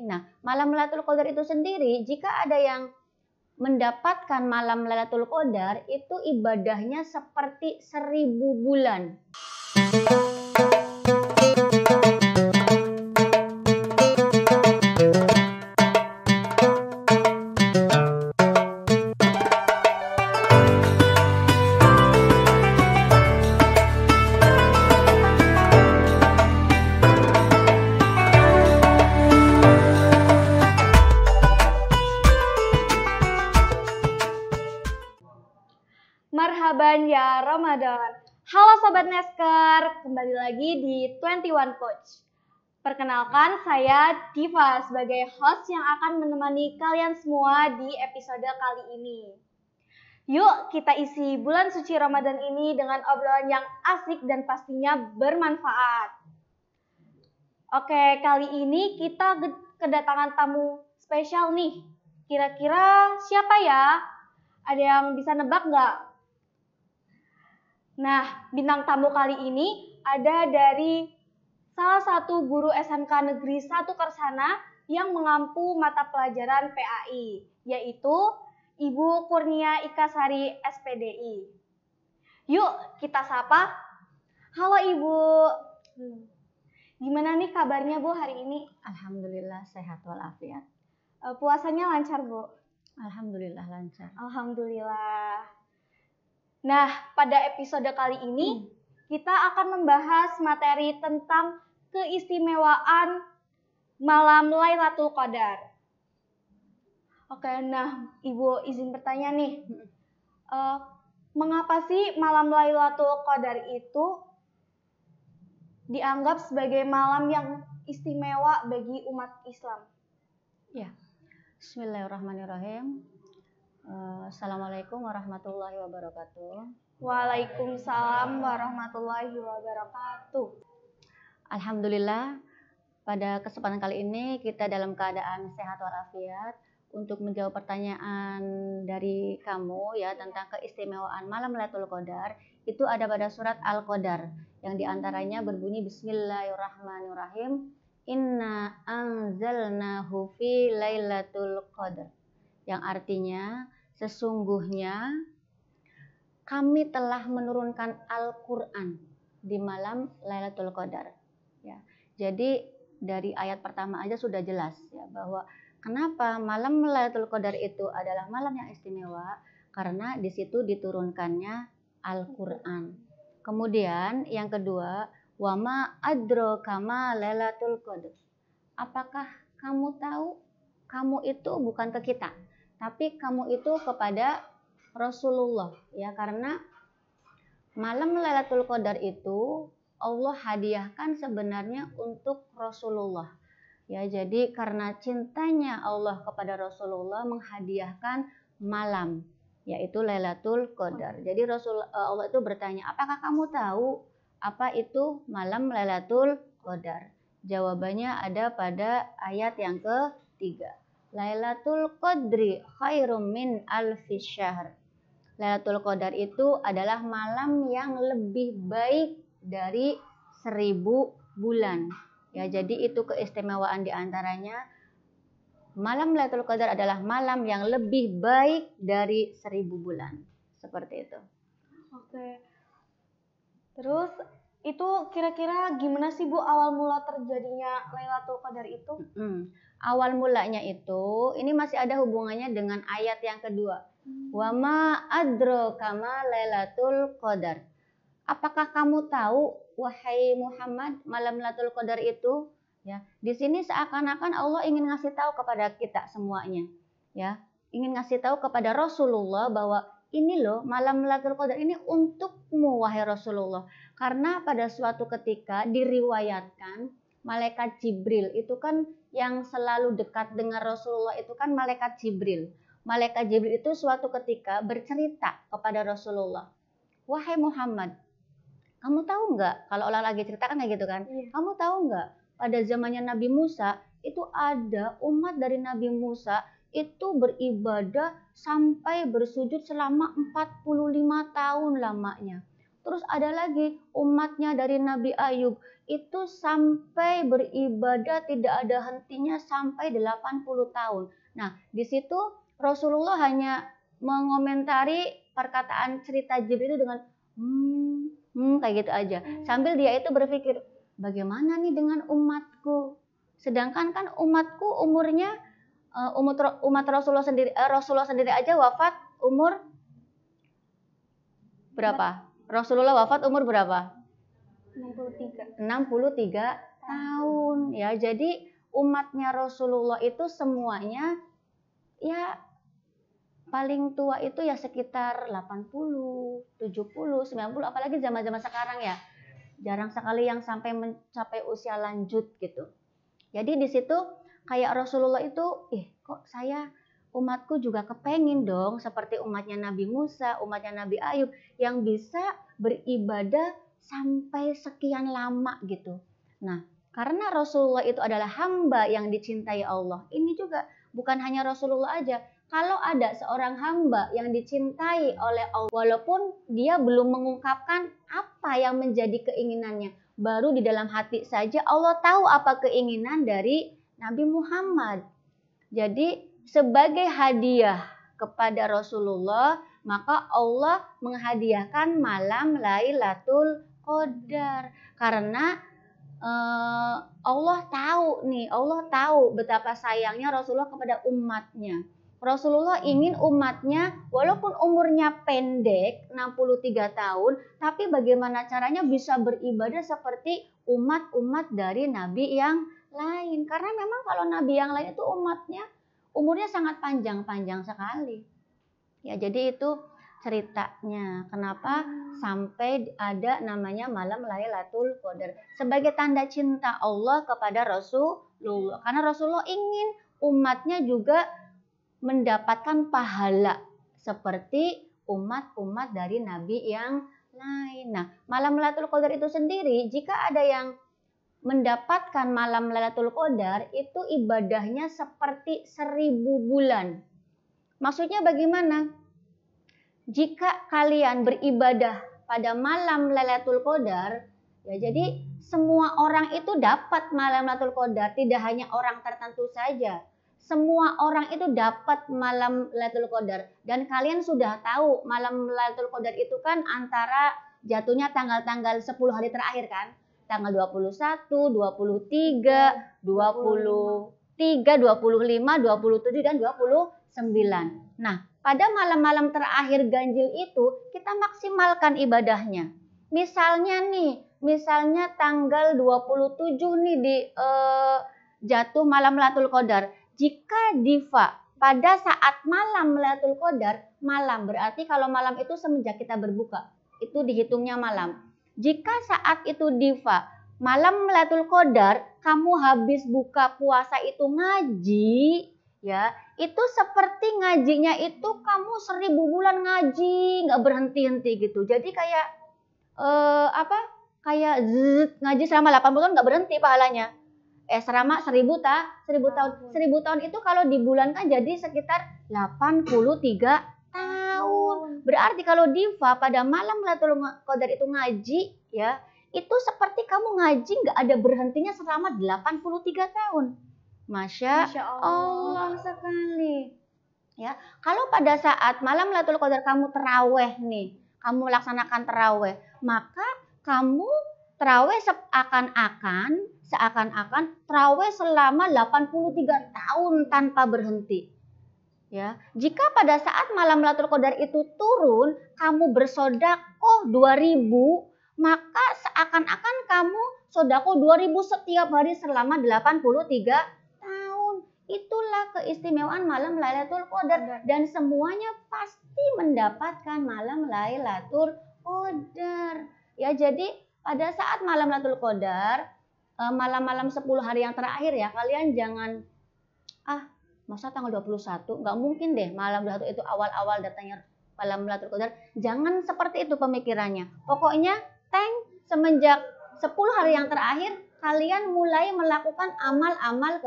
Nah, malam Lailatul Qadar itu sendiri, jika ada yang mendapatkan malam Lailatul Qadar, itu ibadahnya seperti 1000 bulan. Marhaban ya Ramadan. Halo Sobat Nesker, kembali lagi di 21 Coach. Perkenalkan, saya Diva sebagai host yang akan menemani kalian semua di episode kali ini. Yuk kita isi bulan suci Ramadan ini dengan obrolan yang asik dan pastinya bermanfaat. Oke, kali ini kita kedatangan tamu spesial nih. Kira-kira siapa ya? Ada yang bisa nebak nggak? Nah, bintang tamu kali ini ada dari salah satu guru SMK Negeri 1 Kersana yang mengampu mata pelajaran PAI, yaitu Ibu Kurnia Ikasari SPDI. Yuk kita sapa. Halo Ibu. Gimana nih kabarnya Bu hari ini? Alhamdulillah sehat walafiat. Puasanya lancar Bu? Alhamdulillah lancar. Alhamdulillah. Nah, pada episode kali ini kita akan membahas materi tentang keistimewaan malam Lailatul Qadar. Oke, nah Ibu izin bertanya nih, mengapa sih malam Lailatul Qadar itu dianggap sebagai malam yang istimewa bagi umat Islam? Ya, Bismillahirrahmanirrahim. Assalamualaikum warahmatullahi wabarakatuh. Waalaikumsalam warahmatullahi wabarakatuh. Alhamdulillah, pada kesempatan kali ini kita dalam keadaan sehat walafiat untuk menjawab pertanyaan dari kamu ya tentang keistimewaan malam Lailatul Qadar. Itu ada pada surat Al-Qadar yang diantaranya berbunyi Bismillahirrahmanirrahim. Inna anzalnahu fi Lailatul Qadar. Yang artinya sesungguhnya kami telah menurunkan Al-Quran di malam Lailatul Qadar. Ya, jadi dari ayat pertama aja sudah jelas ya bahwa kenapa malam Lailatul Qadar itu adalah malam yang istimewa, karena di situ diturunkannya Al-Quran. Kemudian yang kedua, wama adraka ma Lailatul Qadar. Apakah kamu tahu? Kamu itu bukan ke kita, tapi kamu itu kepada Rasulullah ya, karena malam Lailatul Qadar itu Allah hadiahkan sebenarnya untuk Rasulullah ya. Jadi karena cintanya Allah kepada Rasulullah menghadiahkan malam yaitu Lailatul Qadar. Jadi Allah itu bertanya, apakah kamu tahu apa itu malam Lailatul Qadar? Jawabannya ada pada ayat yang ketiga. Lailatul Qadri khairum min alfi syahr. Lailatul Qadar itu adalah malam yang lebih baik dari 1000 bulan. Ya, jadi itu keistimewaan diantaranya. Malam Lailatul Qadar adalah malam yang lebih baik dari 1000 bulan. Seperti itu. Oke. Terus itu kira-kira gimana sih Bu awal mula terjadinya Lailatul Qadar itu? Awal mulanya itu ini masih ada hubungannya dengan ayat yang kedua. Wama adraka ma Lailatul Qadar. Apakah kamu tahu wahai Muhammad malam Lailatul Qadar itu? Ya, di sini seakan-akan Allah ingin ngasih tahu kepada kita semuanya. Ya, ingin ngasih tahu kepada Rasulullah bahwa ini loh malam Lailatul Qadar ini untukmu wahai Rasulullah. Karena pada suatu ketika diriwayatkan malaikat Jibril itu kan yang selalu dekat dengan Rasulullah itu kan malaikat Jibril. Malaikat Jibril itu suatu ketika bercerita kepada Rasulullah. Wahai Muhammad, kamu tahu nggak? Kalau Allah lagi cerita kan kayak gitu kan? Iya. Kamu tahu nggak? Pada zamannya Nabi Musa itu ada umat dari Nabi Musa itu beribadah sampai bersujud selama 45 tahun lamanya. Terus ada lagi umatnya dari Nabi Ayub, itu sampai beribadah tidak ada hentinya sampai 80 tahun. Nah, di situ Rasulullah hanya mengomentari perkataan cerita Jibril itu dengan kayak gitu aja. Sambil dia itu berpikir, bagaimana nih dengan umatku? Sedangkan kan umatku umurnya umat Rasulullah sendiri aja wafat umur berapa? Rasulullah wafat umur berapa? 63 tahun ya. Jadi umatnya Rasulullah itu semuanya ya paling tua itu ya sekitar 80, 70, 90, apalagi zaman-zaman sekarang ya. Jarang sekali yang sampai mencapai usia lanjut gitu. Jadi di situ kayak Rasulullah itu, kok saya umatku juga kepengin dong seperti umatnya Nabi Musa, umatnya Nabi Ayub yang bisa beribadah sampai sekian lama gitu. Nah, karena Rasulullah itu adalah hamba yang dicintai Allah. Ini juga bukan hanya Rasulullah aja. Kalau ada seorang hamba yang dicintai oleh Allah, walaupun dia belum mengungkapkan apa yang menjadi keinginannya, baru di dalam hati saja Allah tahu apa keinginan dari Nabi Muhammad. Jadi sebagai hadiah kepada Rasulullah, maka Allah menghadiahkan malam Lailatul Qadar. Karena Allah tahu betapa sayangnya Rasulullah kepada umatnya. Rasulullah ingin umatnya walaupun umurnya pendek 63 tahun, tapi bagaimana caranya bisa beribadah seperti umat-umat dari nabi yang lain. Karena memang kalau nabi yang lain itu umatnya umurnya sangat panjang sekali. Ya, jadi itu ceritanya. Kenapa sampai ada namanya malam Lailatul Qadar sebagai tanda cinta Allah kepada Rasulullah. Karena Rasulullah ingin umatnya juga mendapatkan pahala seperti umat-umat dari nabi yang lain. Nah, malam Lailatul Qadar itu sendiri, jika ada yang mendapatkan malam Lailatul Qadar, itu ibadahnya seperti 1000 bulan. Maksudnya bagaimana? Jika kalian beribadah pada malam Lailatul Qadar, ya jadi semua orang itu dapat malam Lailatul Qadar, tidak hanya orang tertentu saja. Semua orang itu dapat malam Lailatul Qadar. Dan kalian sudah tahu malam Lailatul Qadar itu kan antara jatuhnya tanggal-tanggal 10 hari terakhir kan? Tanggal 21, 23, 25, 27 dan 29. Nah, pada malam-malam terakhir ganjil itu kita maksimalkan ibadahnya. Misalnya tanggal 27 nih di jatuh malam Lailatul Qadar. Jika Diva pada saat malam Lailatul Qadar, malam berarti kalau malam itu semenjak kita berbuka, itu dihitungnya malam. Jika saat itu Diva malam Lailatul Qadar kamu habis buka puasa itu ngaji, ya itu seperti ngajinya itu kamu 1000 bulan ngaji nggak berhenti-henti gitu. Jadi kayak ngaji selama 80 tahun nggak berhenti pahalanya. Selama 1000 tahun. 1000 tahun itu kalau dibulankan jadi sekitar 83 tahun. Berarti kalau Diva pada malam Lailatul Qadar itu ngaji, ya itu seperti kamu ngaji nggak ada berhentinya selama 83 tahun. Masya Allah sekali. Ya, kalau pada saat malam Lailatul Qadar kamu terawih nih, kamu laksanakan terawih, maka kamu terawih seakan-akan terawih selama 83 tahun tanpa berhenti. Ya, jika pada saat malam Lailatul Qadar itu turun, kamu bersedekah 2000, maka seakan-akan kamu sedekah 2000 setiap hari selama 83 tahun. Itulah keistimewaan malam Lailatul Qadar dan semuanya pasti mendapatkan malam Lailatul Qadar. Ya, jadi pada saat malam Lailatul Qadar, malam-malam 10 hari yang terakhir ya, kalian jangan masa tanggal 21, nggak mungkin deh malam Lailatul itu awal-awal datangnya malam Lailatul Qadar. Jangan seperti itu pemikirannya. Pokoknya semenjak 10 hari yang terakhir kalian mulai melakukan amal-amal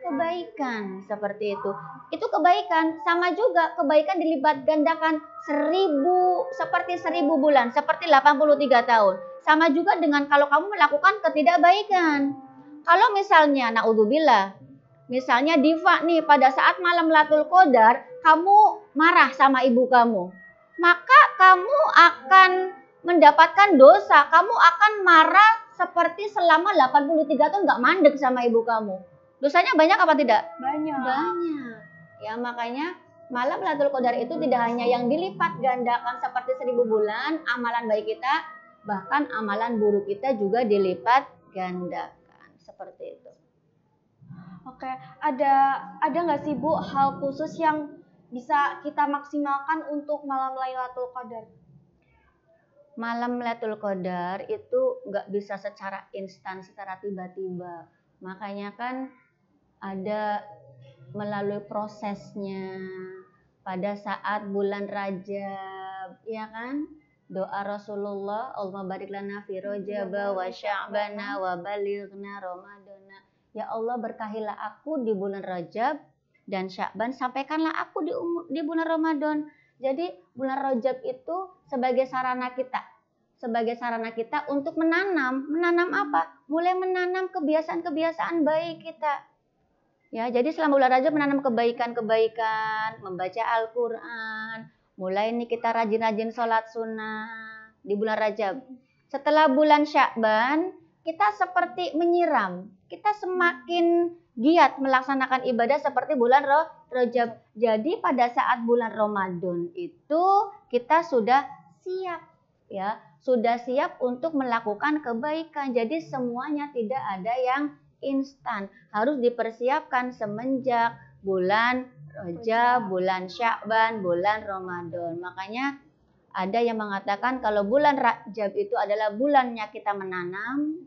kebaikan seperti itu. Itu kebaikan, sama juga kebaikan dilipat gandakan 1000 bulan, seperti 83 tahun. Sama juga dengan kalau kamu melakukan ketidakbaikan. Kalau misalnya naudzubillah, misalnya Diva nih pada saat malam Lailatul Qadar kamu marah sama ibu kamu, maka kamu akan mendapatkan dosa. Kamu akan marah seperti selama 83 tahun nggak mandek sama ibu kamu. Dosanya banyak apa tidak? Banyak. Banyak. Ya makanya malam Lailatul Qadar itu tidak hanya yang dilipat gandakan seperti 1000 bulan amalan baik kita, bahkan amalan buruk kita juga dilipat gandakan seperti itu. Oke, ada nggak sih Bu hal khusus yang bisa kita maksimalkan untuk malam Lailatul Qadar? Malam Lailatul Qadar itu nggak bisa secara instan, secara tiba-tiba. Makanya kan ada melalui prosesnya pada saat bulan Rajab, ya kan? Doa Rasulullah, Allahumma barik lana fi Rajab wa Sya'bana wa balighna Ramadana. Ya Allah, berkahilah aku di bulan Rajab dan Sya'ban, sampaikanlah aku di bulan Ramadan. Jadi bulan Rajab itu sebagai sarana kita untuk menanam apa? Mulai menanam kebiasaan-kebiasaan baik kita. Ya, jadi selama bulan Rajab menanam kebaikan-kebaikan, membaca Al-Qur'an. Mulai nih kita rajin-rajin sholat sunnah di bulan Rajab. Setelah bulan Sya'ban, kita seperti menyiram. Kita semakin giat melaksanakan ibadah seperti bulan Rajab. Jadi pada saat bulan Ramadan itu kita sudah siap, ya, sudah siap untuk melakukan kebaikan. Jadi semuanya tidak ada yang instan, harus dipersiapkan semenjak bulan Rajab, bulan Sya'ban, bulan Ramadan. Makanya ada yang mengatakan kalau bulan Rajab itu adalah bulannya kita menanam,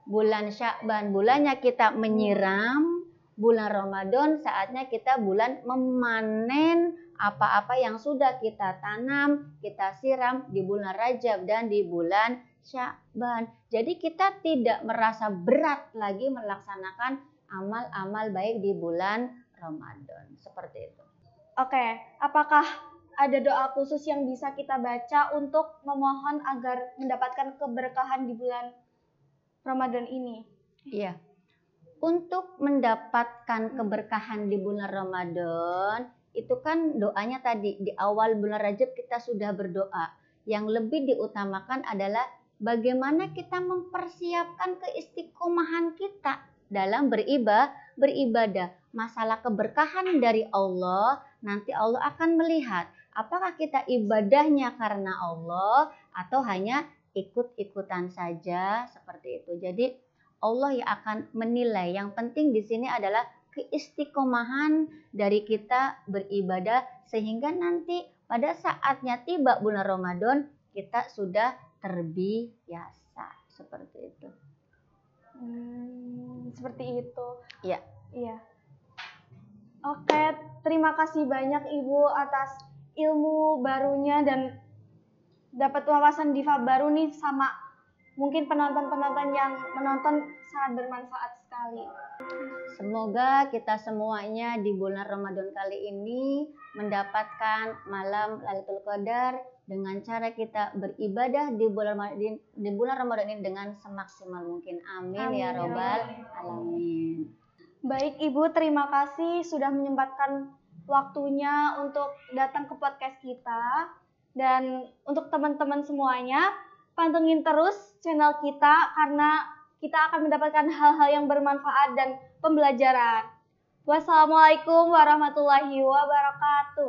bulan Sya'ban bulannya kita menyiram, bulan Ramadan saatnya kita bulan memanen apa-apa yang sudah kita tanam, kita siram di bulan Rajab dan di bulan Sya'ban. Jadi kita tidak merasa berat lagi melaksanakan amal-amal baik di bulan Ramadan. Seperti itu. Oke, apakah ada doa khusus yang bisa kita baca untuk memohon agar mendapatkan keberkahan di bulan Ramadan ini? Iya. Untuk mendapatkan keberkahan di bulan Ramadan, itu kan doanya tadi di awal bulan Rajab kita sudah berdoa. Yang lebih diutamakan adalah bagaimana kita mempersiapkan keistiqomahan kita dalam beribadah. Masalah keberkahan dari Allah, nanti Allah akan melihat apakah kita ibadahnya karena Allah atau hanya ikut-ikutan saja seperti itu. Jadi Allah yang akan menilai. Yang penting di sini adalah keistiqomahan dari kita beribadah sehingga nanti pada saatnya tiba bulan Ramadan kita sudah terbiasa seperti itu. Seperti itu. Iya. Iya. Oke, terima kasih banyak Ibu atas ilmu barunya dan dapat wawasan Diva baru nih sama mungkin penonton-penonton yang menonton sangat bermanfaat sekali. Semoga kita semuanya di bulan Ramadan kali ini mendapatkan malam Lailatul Qadar dengan cara kita beribadah di bulan Ramadan ini dengan semaksimal mungkin. Amin ya robbal alamin. Baik Ibu, terima kasih sudah menyempatkan waktunya untuk datang ke podcast kita. Dan untuk teman-teman semuanya, pantengin terus channel kita karena kita akan mendapatkan hal-hal yang bermanfaat dan pembelajaran. Wassalamualaikum warahmatullahi wabarakatuh.